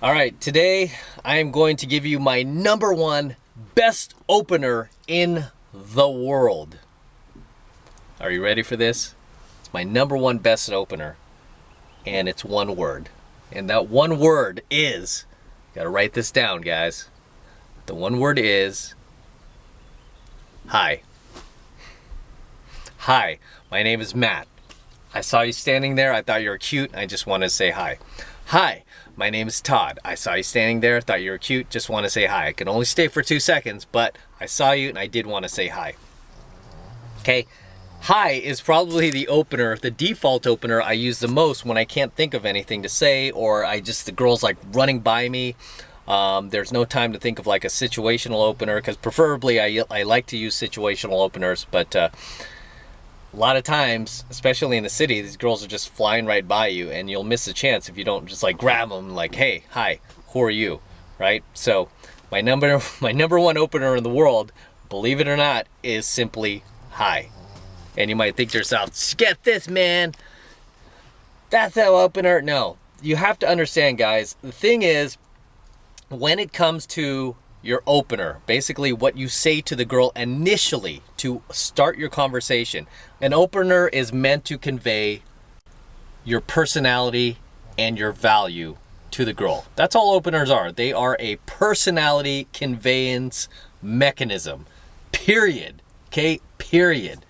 All right, today I am going to give you my number one best opener in the world. Are you ready for this? It's my number one best opener, and it's one word. And that one word is, gotta write this down, guys. The one word is hi. Hi, my name is Matt. I saw you standing there. I thought you were cute. I just wanted to say hi. Hi, my name is Todd. I saw you standing there. Thought you were cute. Just want to say hi. I could only stay for 2 seconds, but I saw you and I did want to say hi. Okay. Hi is probably the opener, the default opener I use the most when I can't think of anything to say, or the girl's like running by me. There's no time to think of like a situational opener, because preferably I like to use situational openers, but a lot of times, especially in the city, these girls are just flying right by you, and you'll miss a chance if you don't just like grab them like, hey, hi, who are you, right? So my number one opener in the world, believe it or not, is simply hi. And you might think to yourself, get this, man, that's no opener. No, you have to understand, guys, the thing is, when it comes to your opener, basically what you say to the girl initially to start your conversation, an opener is meant to convey your personality and your value to the girl. That's all openers are. They are a personality conveyance mechanism. Period. Okay? Period.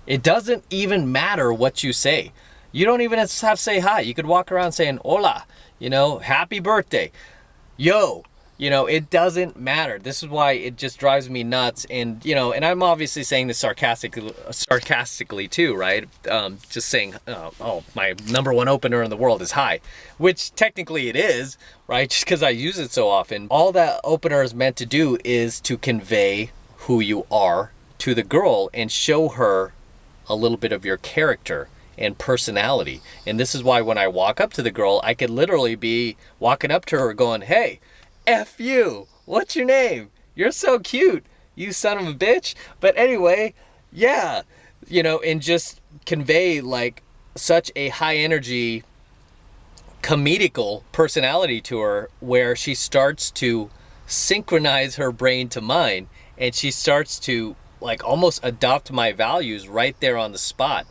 It doesn't even matter what you say. You don't even have to say hi. You could walk around saying, hola, happy birthday. Yo, it doesn't matter. This is why it just drives me nuts. And, and I'm obviously saying this sarcastically too, right? Just saying, my number one opener in the world is hi, which technically it is, right? Just because I use it so often. All that opener is meant to do is to convey who you are to the girl and show her a little bit of your character and personality. And this is why when I walk up to the girl, I could literally be walking up to her going, hey, F you, what's your name? You're so cute, you son of a bitch. But anyway, yeah, and just convey like such a high energy, comedical personality to her, where she starts to synchronize her brain to mine, and she starts to like almost adopt my values right there on the spot,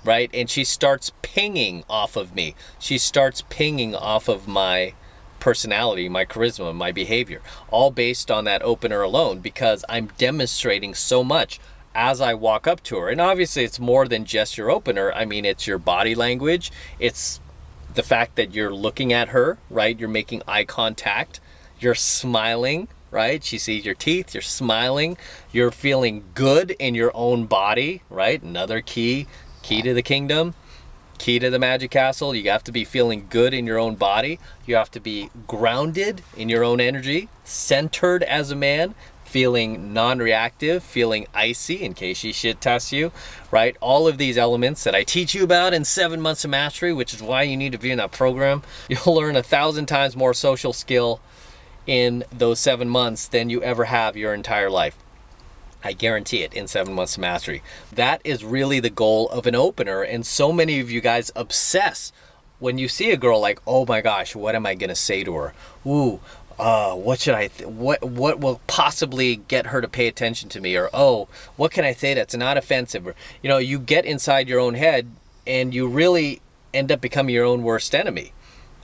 right? And she starts pinging off of me. She starts pinging off of my personality, my charisma, my behavior, all based on that opener alone, because I'm demonstrating so much as I walk up to her. And obviously it's more than just your opener. I mean, it's your body language. It's the fact that you're looking at her, right? You're making eye contact. You're smiling, right? She sees your teeth, you're smiling, you're feeling good in your own body, right? Another key to the kingdom, key to the magic castle. You have to be feeling good in your own body. You have to be grounded in your own energy, centered as a man, feeling non-reactive, feeling icy in case she shit tests you, right? All of these elements that I teach you about in 7 months of mastery, which is why you need to be in that program. You'll learn 1,000 times more social skill in those 7 months than you ever have your entire life. I guarantee it, in 7 months of mastery. That is really the goal of an opener. And so many of you guys obsess when you see a girl like, oh my gosh, what am I gonna say to her? Ooh, what should I, what will possibly get her to pay attention to me? Or, oh, what can I say that's not offensive? Or, you get inside your own head and you really end up becoming your own worst enemy,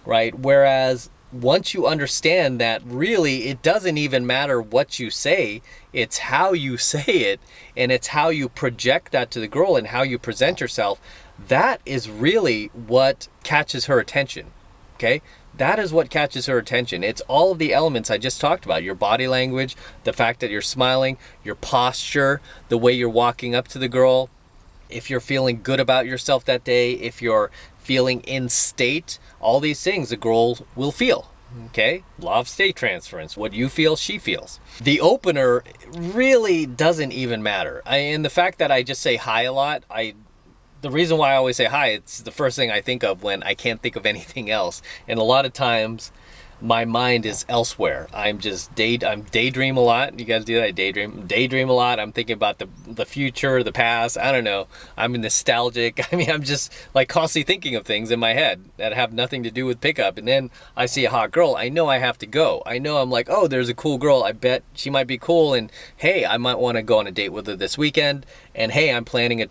right? Whereas once you understand that really it doesn't even matter what you say, it's how you say it, and it's how you project that to the girl and how you present yourself, that is really what catches her attention, okay? That is what catches her attention. It's all of the elements I just talked about, your body language, the fact that you're smiling, your posture, the way you're walking up to the girl, if you're feeling good about yourself that day, if you're feeling in state, all these things the girl will feel, okay? Law of state transference. What you feel, she feels. The opener really doesn't even matter. And the fact that I just say hi a lot, the reason why I always say hi, it's the first thing I think of when I can't think of anything else. And a lot of times my mind is elsewhere. I'm daydream a lot. You guys do that? I daydream a lot. I'm thinking about the future, the past. I don't know. I'm nostalgic. I mean, I'm just like constantly thinking of things in my head that have nothing to do with pickup. And then I see a hot girl. I know I have to go. I know I'm like, oh, there's a cool girl. I bet she might be cool. And hey, I might want to go on a date with her this weekend. And hey, I'm planning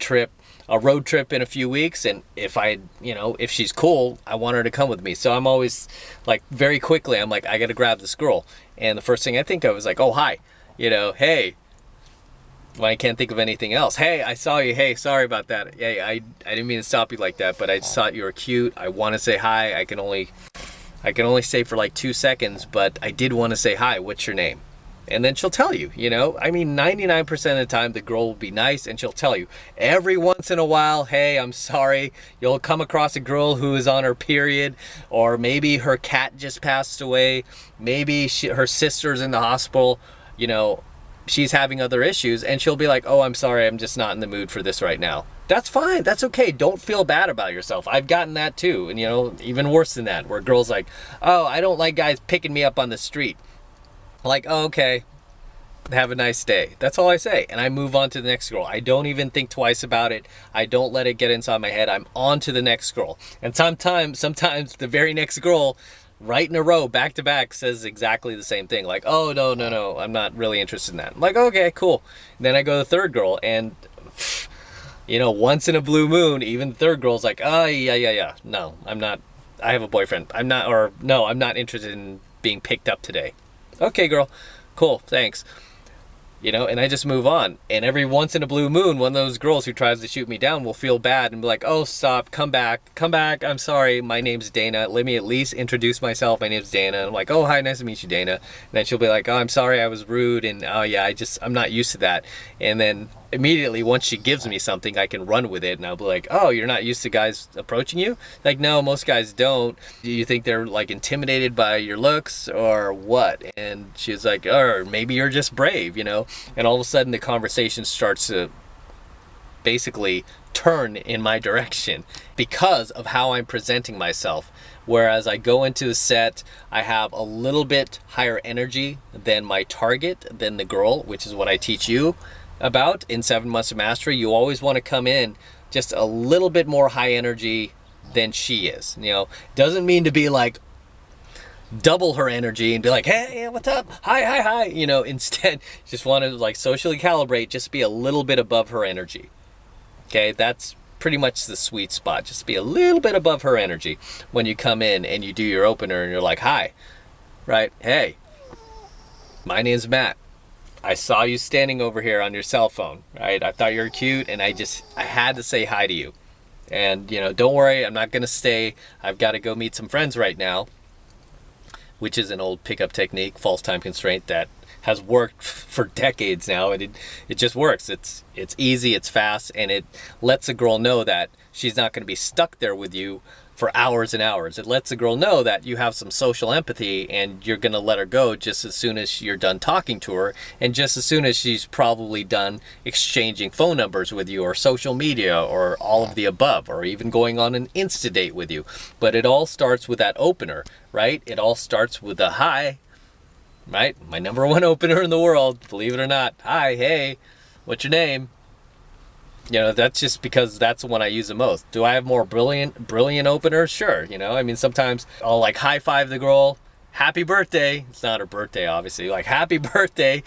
a road trip in a few weeks, and if she's cool, I want her to come with me. So I'm always like, very quickly, I'm like, I gotta grab this girl. And the first thing I think of is like, oh, hi, hey, when I can't think of anything else. Hey, I saw you. Hey, sorry about that. Hey, I didn't mean to stop you like that, but I just thought you were cute. I want to say hi. I can only say for like 2 seconds, but I did want to say hi. What's your name? And then she'll tell you, I mean, 99% of the time, the girl will be nice and she'll tell you. Every once in a while, hey, I'm sorry. You'll come across a girl who is on her period, or maybe her cat just passed away. Maybe her sister's in the hospital, she's having other issues, and she'll be like, oh, I'm sorry, I'm just not in the mood for this right now. That's fine. That's okay. Don't feel bad about yourself. I've gotten that too. And, even worse than that, where girls like, oh, I don't like guys picking me up on the street. Like, oh, okay, have a nice day. That's all I say. And I move on to the next girl. I don't even think twice about it. I don't let it get inside my head. I'm on to the next girl. And sometimes the very next girl, right in a row, back to back, says exactly the same thing. Like, oh, no, I'm not really interested in that. I'm like, okay, cool. And then I go to the third girl, and once in a blue moon, even the third girl's like, oh, yeah. No, I'm not. I have a boyfriend. I'm not interested in being picked up today. Okay, girl, cool, thanks. And I just move on. And every once in a blue moon, one of those girls who tries to shoot me down will feel bad and be like, oh, stop, come back, I'm sorry, my name's Dana, let me at least introduce myself, my name's Dana. And I'm like, oh, hi, nice to meet you, Dana. And then she'll be like, oh, I'm sorry, I was rude, and oh yeah, I'm not used to that. And then immediately, once she gives me something, I can run with it, and I'll be like, oh, you're not used to guys approaching you? Like, no, most guys don't. Do you think they're like intimidated by your looks or what? And she's like, or maybe you're just brave, And all of a sudden the conversation starts to basically turn in my direction because of how I'm presenting myself. Whereas I go into the set, I have a little bit higher energy than my target, than the girl, which is what I teach you about in 7 Months of Mastery. You always want to come in just a little bit more high energy than she is. Doesn't mean to be like double her energy and be like, hey, what's up? Hi. Instead, just want to like socially calibrate, just be a little bit above her energy. Okay, that's pretty much the sweet spot. Just be a little bit above her energy when you come in and you do your opener and you're like, hi, right? Hey, my name's Matt. I saw you standing over here on your cell phone, right? I thought you were cute, and I had to say hi to you. And, don't worry, I'm not going to stay. I've got to go meet some friends right now, which is an old pickup technique, false time constraint, that has worked for decades now. And it just works. It's easy, it's fast, and it lets a girl know that she's not going to be stuck there with you for hours and hours. It lets the girl know that you have some social empathy and you're going to let her go just as soon as you're done talking to her, and just as soon as she's probably done exchanging phone numbers with you, or social media, or all of the above, or even going on an Insta date with you. But it all starts with that opener, right? It all starts with a hi, right? My number one opener in the world, believe it or not. Hi, hey, what's your name? That's just because that's the one I use the most. Do I have more brilliant openers? Sure. I mean, sometimes I'll like high five the girl, happy birthday. It's not her birthday, obviously. Like, happy birthday.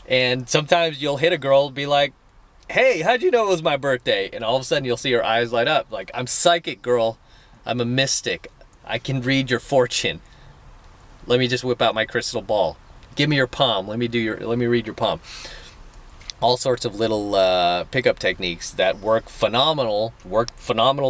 And sometimes you'll hit a girl and be like, hey, how'd you know it was my birthday? And all of a sudden you'll see her eyes light up. Like, I'm psychic, girl. I'm a mystic. I can read your fortune. Let me just whip out my crystal ball. Give me your palm. Let me read your palm. All sorts of little pickup techniques that worked phenomenal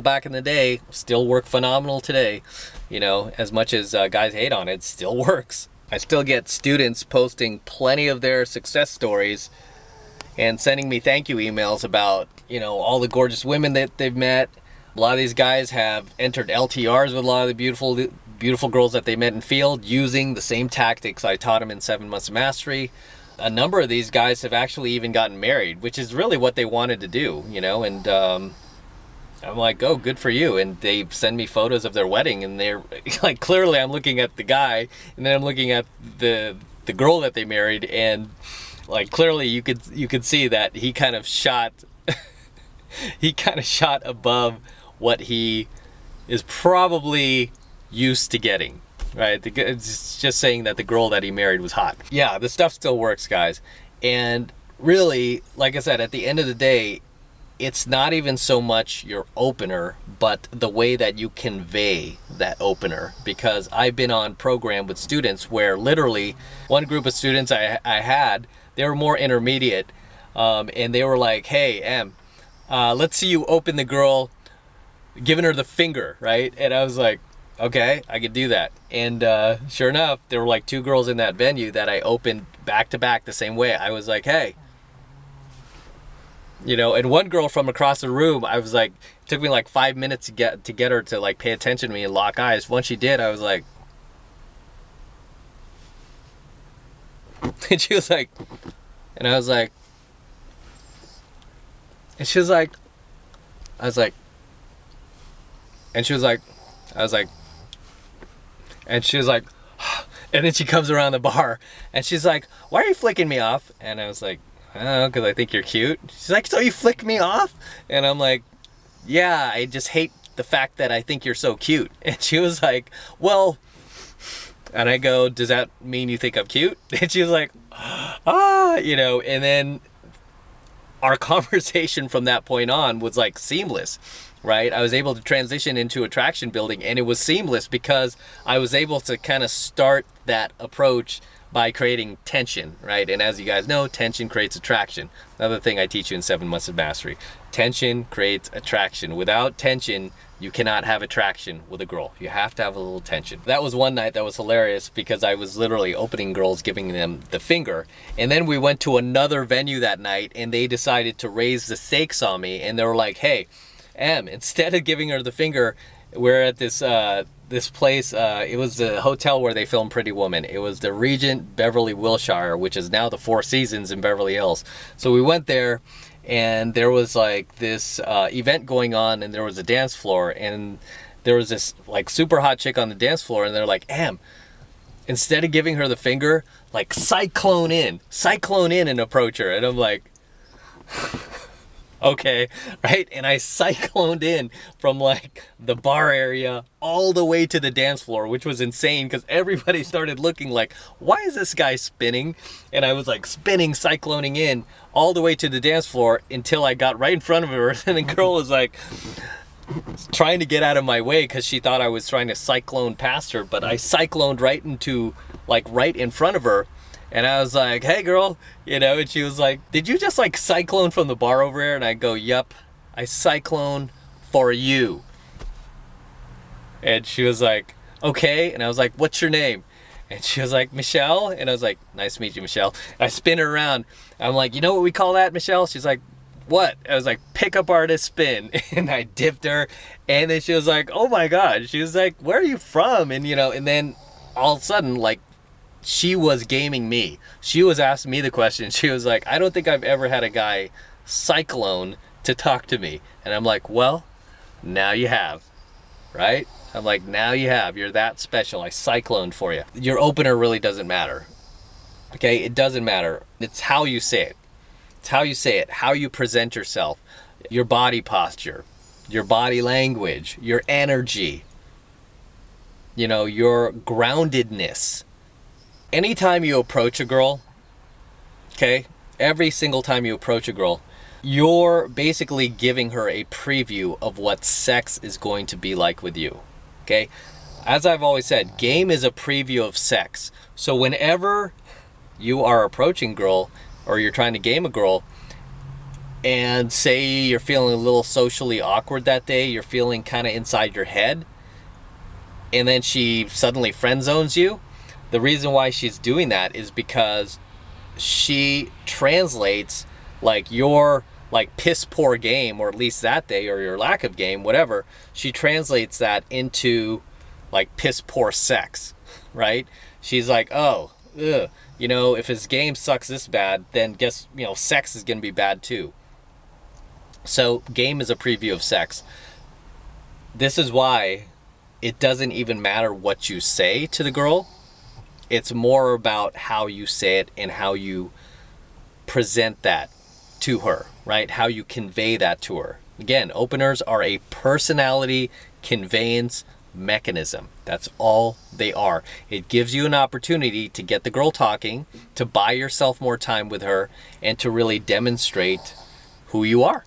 back in the day, still work phenomenal today. As much as guys hate on it, it still works. I still get students posting plenty of their success stories and sending me thank you emails about, all the gorgeous women that they've met. A lot of these guys have entered LTRs with a lot of the beautiful girls that they met in Field, using the same tactics I taught them in 7 Months of Mastery. A number of these guys have actually even gotten married, which is really what they wanted to do, and I'm like, oh, good for you. And they send me photos of their wedding, and they're like, clearly I'm looking at the guy, and then I'm looking at the girl that they married, and like clearly you could see that he kind of shot he kind of shot above what he is probably used to getting. Right? It's just saying that the girl that he married was hot. Yeah, the stuff still works, guys. And really, like I said, at the end of the day, it's not even so much your opener, but the way that you convey that opener. Because I've been on program with students where literally one group of students I had, they were more intermediate, and they were like, hey, Em, let's see you open the girl, giving her the finger, right? And I was like, okay, I could do that. And sure enough, there were like 2 girls in that venue that I opened back to back the same way. I was like, hey, you know, and one girl from across the room, I was like, it took me like 5 minutes to get her to like pay attention to me and lock eyes. Once she did, I was like, and she was like, and I was like, and she was like, I was like, and she was like, I was like, and she was like, and then she comes around the bar and she's like, why are you flicking me off? And I was like, I don't know, because I think you're cute. She's like, so you flick me off? And I'm like, yeah, I just hate the fact that I think you're so cute. And she was like, well, and I go, does that mean you think I'm cute? And she was like, you know, and then our conversation from that point on was like seamless. Right? I was able to transition into attraction building, and it was seamless because I was able to kind of start that approach by creating tension, right? And as you guys know, tension creates attraction. Another thing I teach you in 7 Months of Mastery. Tension creates attraction. Without tension, you cannot have attraction with a girl. You have to have a little tension. That was one night that was hilarious because I was literally opening girls, giving them the finger. And then we went to another venue that night, and they decided to raise the stakes on me, and they were like, hey, Em, instead of giving her the finger, we're at this this place. It was the hotel where they filmed Pretty Woman. It was the Regent Beverly Wilshire, which is now the Four Seasons in Beverly Hills. So we went there, and there was like this event going on, and there was a dance floor, and there was this like super hot chick on the dance floor, and they're like, Em, instead of giving her the finger, like cyclone in and approach her. And I'm like, okay, right? And I cycloned in from like the bar area all the way to the dance floor, which was insane because everybody started looking like, why is this guy spinning? And I was like spinning, cycloning in all the way to the dance floor until I got right in front of her. And the girl was like trying to get out of my way because she thought I was trying to cyclone past her, but I cycloned right into like right in front of her. And I was like, hey girl, you know, and she was like, did you just like cyclone from the bar over here? And I go, yep, I cyclone for you. And she was like, okay. And I was like, what's your name? And she was like, Michelle. And I was like, nice to meet you, Michelle. I spin her around. I'm like, you know what we call that, Michelle? She's like, what? I was like, pickup artist spin. And I dipped her. And then she was like, oh my God. She was like, where are you from? And, you know, and then all of a sudden, like, she was gaming me. She was asking me the question. She was like, I don't think I've ever had a guy cyclone to talk to me. And I'm like, well, now you have, right? I'm like, now you have. You're that special. I cycloned for you. Your opener really doesn't matter. Okay? It doesn't matter. It's how you say it. It's how you say it, how you present yourself, your body posture, your body language, your energy, you know, your groundedness. Anytime you approach a girl, okay, every single time you approach a girl, you're basically giving her a preview of what sex is going to be like with you, okay? As I've always said, game is a preview of sex. So whenever you are approaching a girl or you're trying to game a girl and say you're feeling a little socially awkward that day, you're feeling kind of inside your head, and then she suddenly friend zones you, the reason why she's doing that is because she translates like your like piss poor game, or at least that day, or your lack of game, whatever. She translates that into like piss poor sex, right? She's like, oh, ugh, you know, if his game sucks this bad, then sex is gonna be bad too. So game is a preview of sex. This is why it doesn't even matter what you say to the girl. It's more about how you say it and how you present that to her, right? How you convey that to her. Again, openers are a personality conveyance mechanism. That's all they are. It gives you an opportunity to get the girl talking, to buy yourself more time with her, and to really demonstrate who you are.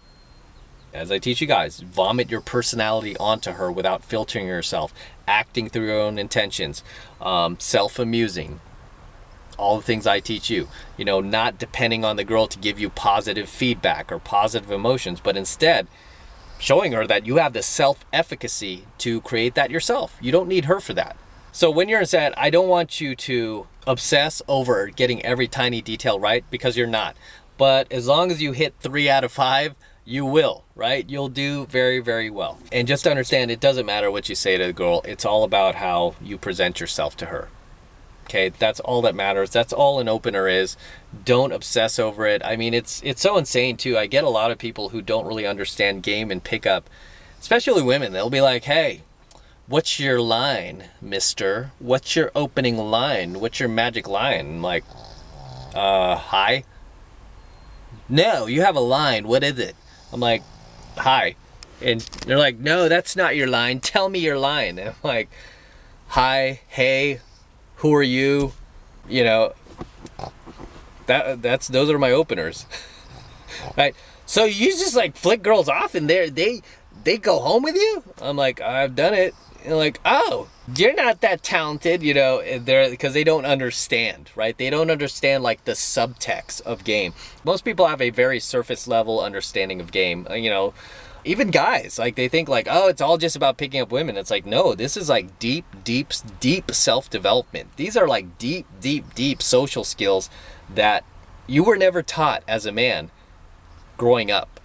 As I teach you guys, vomit your personality onto her without filtering yourself, acting through your own intentions, self-amusing, all the things I teach you. You know, not depending on the girl to give you positive feedback or positive emotions, but instead showing her that you have the self-efficacy to create that yourself. You don't need her for that. So when you're in set, I don't want you to obsess over getting every tiny detail right, because you're not. But as long as you hit 3 out of 5, you will, right? You'll do very, very well. And just understand, it doesn't matter what you say to the girl. It's all about how you present yourself to her. Okay, that's all that matters. That's all an opener is. Don't obsess over it. I mean, it's so insane too. I get a lot of people who don't really understand game and pickup, especially women. They'll be like, hey, what's your line, mister? What's your opening line? What's your magic line? I'm like, hi? No, you have a line. What is it? I'm like, hi. And they're like, no, that's not your line. Tell me your line. And I'm like, hi, hey, who are you? You know, those are my openers. Right? So you just like flick girls off and they go home with you? I'm like, I've done it. And they're like, oh, you're not that talented, you know, because they don't understand, right? They don't understand like the subtext of game. Most people have a very surface level understanding of game, you know. Even guys, like they think like, oh, it's all just about picking up women. It's like, no, this is like deep self-development. These are like deep social skills that you were never taught as a man growing up,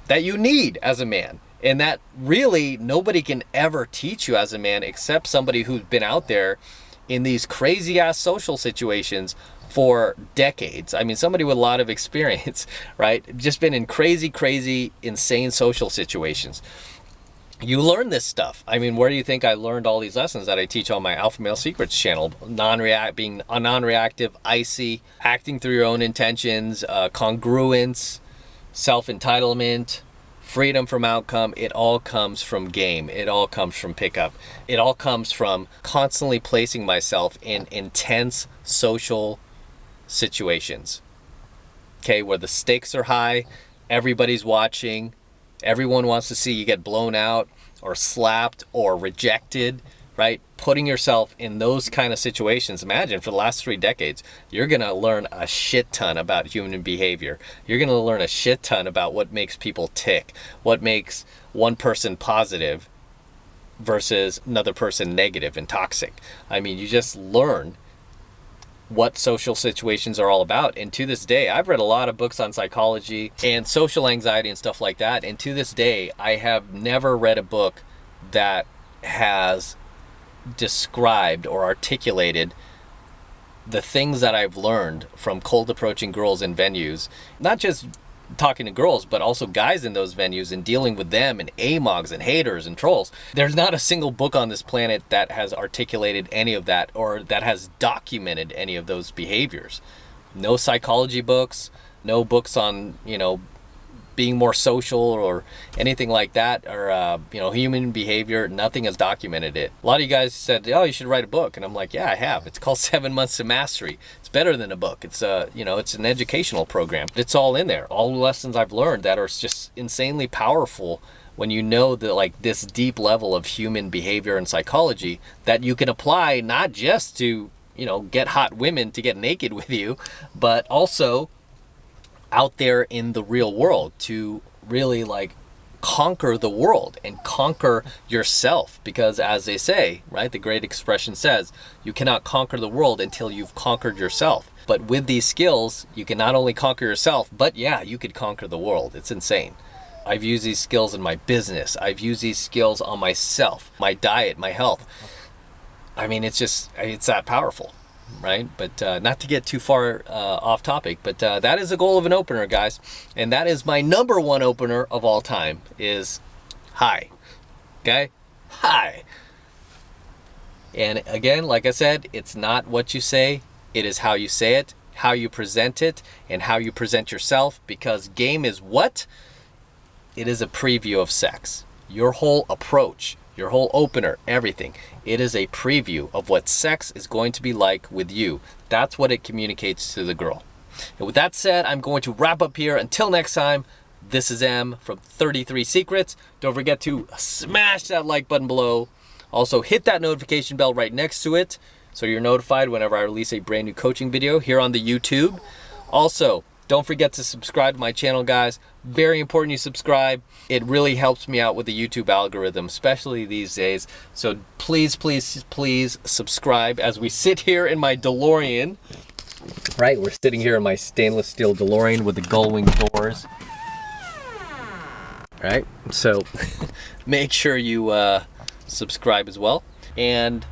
that you need as a man. And that really nobody can ever teach you as a man except somebody who's been out there in these crazy ass social situations for decades. I mean, somebody with a lot of experience, right? Just been in crazy, insane social situations. You learn this stuff. I mean, where do you think I learned all these lessons that I teach on my Alpha Male Secrets channel? Being a non-reactive, icy, acting through your own intentions, congruence, self-entitlement, freedom from outcome. It all comes from game. It all comes from pickup. It all comes from constantly placing myself in intense social situations, okay, where the stakes are high, everybody's watching, everyone wants to see you get blown out or slapped or rejected, right? Putting yourself in those kind of situations. Imagine for the last 3 decades, you're gonna learn a shit ton about human behavior. You're gonna learn a shit ton about what makes people tick, what makes one person positive versus another person negative and toxic. I mean, you just learn what social situations are all about. And to this day, I've read a lot of books on psychology and social anxiety and stuff like that. And to this day, I have never read a book that has described or articulated the things that I've learned from cold approaching girls in venues, not just talking to girls, but also guys in those venues and dealing with them and AMOGs and haters and trolls. There's not a single book on this planet that has articulated any of that or that has documented any of those behaviors. No psychology books, no books on, you know, being more social or anything like that, or you know, human behavior. Nothing has documented it. A lot of you guys said, oh, you should write a book, and I'm like, yeah, I have. It's called 7 Months to Mastery. It's better than a book. It's you know, it's an educational program. It's all in there, all the lessons I've learned that are just insanely powerful when you know that, like, this deep level of human behavior and psychology that you can apply not just to, you know, get hot women to get naked with you, but also out there in the real world to really like conquer the world and conquer yourself. Because as they say, right, the great expression says, you cannot conquer the world until you've conquered yourself. But with these skills, you can not only conquer yourself, but yeah, you could conquer the world. It's insane. I've used these skills in my business. I've used these skills on myself, my diet, my health. I mean, it's that powerful. Right? But not to get too far off topic, but that is the goal of an opener, guys. And that is my #1 opener of all time is hi. Okay? hi. And again, like I said, it's not what you say, it is how you say it, how you present it, and how you present yourself, because game is what? It is a preview of sex. Your whole approach, your whole opener, everything. It is a preview of what sex is going to be like with you. That's what it communicates to the girl. And with that said, I'm going to wrap up here. Until next time, this is M from 33 Secrets. Don't forget to smash that like button below. Also, hit that notification bell right next to it so you're notified whenever I release a brand new coaching video here on the YouTube. Also, don't forget to subscribe to my channel, guys. Very important you subscribe. It really helps me out with the YouTube algorithm, especially these days. So please, please, please subscribe as we sit here in my DeLorean. Right, we're sitting here in my stainless steel DeLorean with the gull-wing doors. Right, so make sure you subscribe as well. And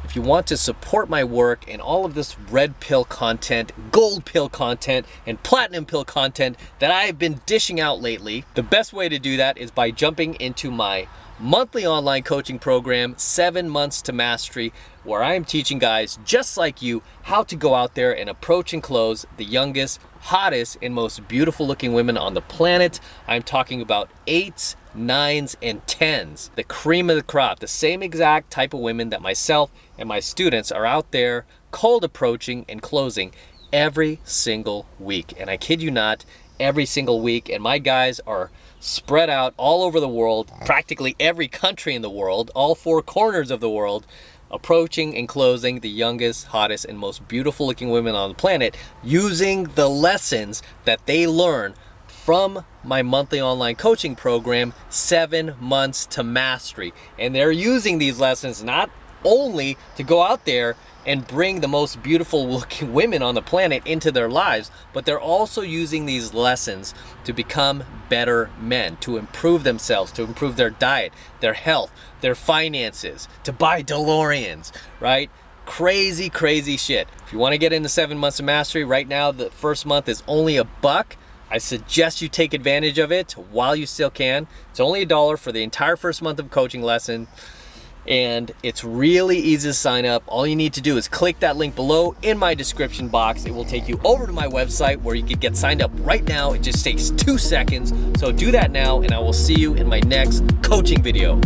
if you want to support my work and all of this red pill content, gold pill content, and platinum pill content that I've been dishing out lately, the best way to do that is by jumping into my monthly online coaching program, 7 Months to Mastery, where I am teaching guys just like you how to go out there and approach and close the youngest, hottest, and most beautiful looking women on the planet. I'm talking about 8s, 9s, and 10s, the cream of the crop, the same exact type of women that myself and my students are out there cold approaching and closing every single week. And I kid you not, every single week. And my guys are spread out all over the world, practically every country in the world, all 4 corners of the world, approaching and closing the youngest, hottest, and most beautiful looking women on the planet using the lessons that they learn from my monthly online coaching program, 7 Months to Mastery. And they're using these lessons not only to go out there and bring the most beautiful looking women on the planet into their lives, but they're also using these lessons to become better men, to improve themselves, to improve their diet, their health, their finances, to buy DeLoreans, right? Crazy, crazy shit. If you want to get into 7 Months of Mastery, right now the first month is only $1. I suggest you take advantage of it while you still can. It's only $1 for the entire first month of coaching lesson. And it's really easy to sign up. All you need to do is click that link below in my description box. It will take you over to my website where you can get signed up right now. It just takes 2 seconds. So do that now, and I will see you in my next coaching video.